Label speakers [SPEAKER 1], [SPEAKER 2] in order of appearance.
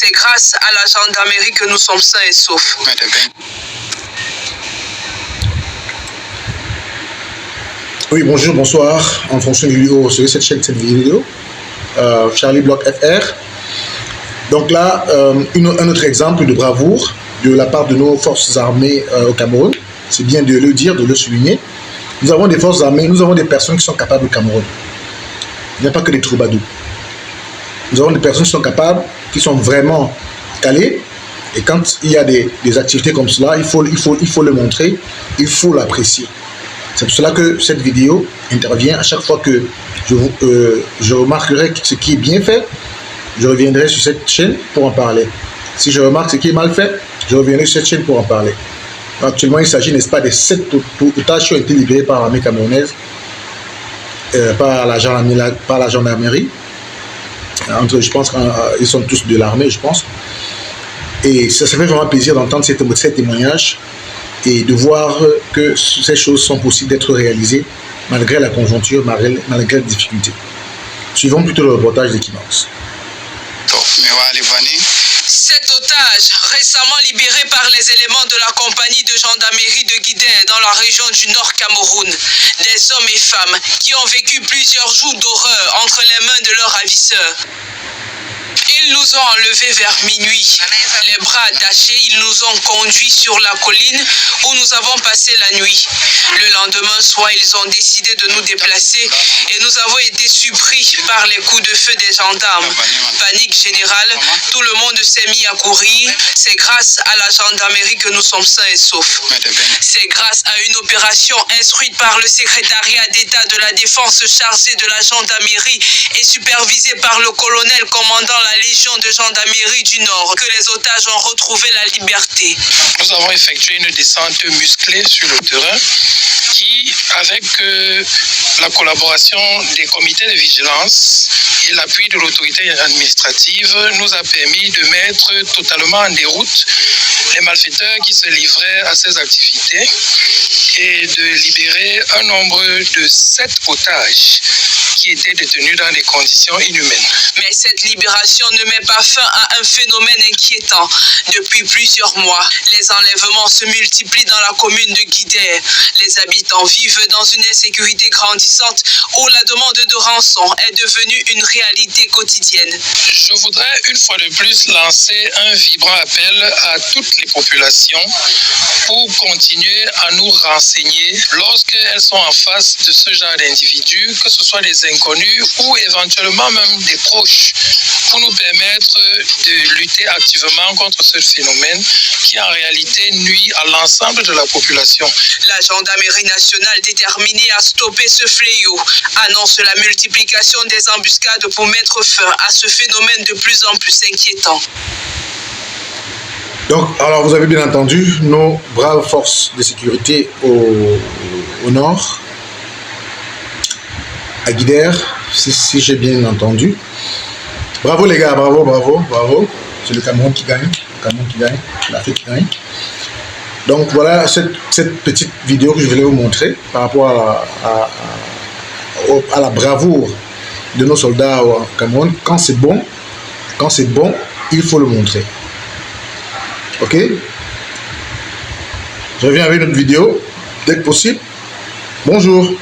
[SPEAKER 1] C'est grâce à la gendarmerie que nous sommes sains et saufs.
[SPEAKER 2] Oui, bonjour, bonsoir. En fonction du vidéo, vous recevez cette vidéo. Charlie Block FR. Donc là, un autre exemple de bravoure de la part de nos forces armées au Cameroun. C'est bien de le dire, de le souligner. Nous avons des forces armées, nous avons des personnes qui sont capables au Cameroun. Il n'y a pas que des troubadours. Nous avons des personnes qui sont capables, qui sont vraiment calées. Et quand il y a des activités comme cela, il faut le montrer, il faut l'apprécier. C'est pour cela que cette vidéo intervient à chaque fois que je remarquerai ce qui est bien fait, je reviendrai sur cette chaîne pour en parler. Si je remarque ce qui est mal fait, je reviendrai sur cette chaîne pour en parler. Actuellement, il s'agit, n'est-ce pas, de 7 otages qui ont été libérés par l'armée camerounaise, par la gendarmerie. Je pense qu'ils sont tous de l'armée, je pense. Et ça fait vraiment plaisir d'entendre ces témoignages et de voir que ces choses sont possibles d'être réalisées malgré la conjoncture, malgré les difficultés. Suivons plutôt le reportage d'Equinox.
[SPEAKER 1] Cet otage, récemment libéré par les éléments de la compagnie de gendarmerie de Guidère dans la région du Nord Cameroun, des hommes et femmes qui ont vécu plusieurs jours d'horreur entre les mains de leurs ravisseurs. Ils nous ont enlevés vers minuit. Les bras attachés, ils nous ont conduits sur la colline où nous avons passé la nuit. Le lendemain soir, ils ont décidé de nous déplacer et nous avons été surpris par les coups de feu des gendarmes. Panique générale, tout le monde s'est mis à courir. C'est grâce à la gendarmerie que nous sommes sains et saufs. C'est grâce à une opération instruite par le secrétariat d'État de la Défense chargé de la gendarmerie et supervisée par le colonel commandant la Légion de gendarmerie du Nord que les otages ont retrouvé la liberté.
[SPEAKER 3] Nous avons effectué une descente musclée sur le terrain qui, avec la collaboration des comités de vigilance et l'appui de l'autorité administrative, nous a permis de mettre totalement en déroute les malfaiteurs qui se livraient à ces activités et de libérer un nombre de 7 otages qui étaient détenus dans des conditions inhumaines.
[SPEAKER 1] Mais cette libération ne met pas fin à un phénomène inquiétant. Depuis plusieurs mois, les enlèvements se multiplient dans la commune de Guidère. Les habitants vivent dans une insécurité grandissante où la demande de rançon est devenue une réalité quotidienne.
[SPEAKER 3] Je voudrais une fois de plus lancer un vibrant appel à toutes les populations pour continuer à nous renseigner lorsqu'elles sont en face de ce genre d'individus, que ce soit des inconnus ou éventuellement même des proches, pour nous permettre de lutter activement contre ce phénomène qui en réalité nuit à l'ensemble de la population.
[SPEAKER 1] La gendarmerie nationale déterminée à stopper ce fléau annonce la multiplication des embuscades pour mettre fin à ce phénomène de plus en plus inquiétant.
[SPEAKER 2] Donc, alors vous avez bien entendu nos braves forces de sécurité au nord, à Guidère, si j'ai bien entendu. Bravo les gars, bravo. C'est le Cameroun qui gagne, l'Afrique qui gagne. Donc voilà cette petite vidéo que je voulais vous montrer par rapport à la bravoure de nos soldats au Cameroun. Quand c'est bon, il faut le montrer. Ok? Je reviens avec une autre vidéo dès que possible. Bonjour.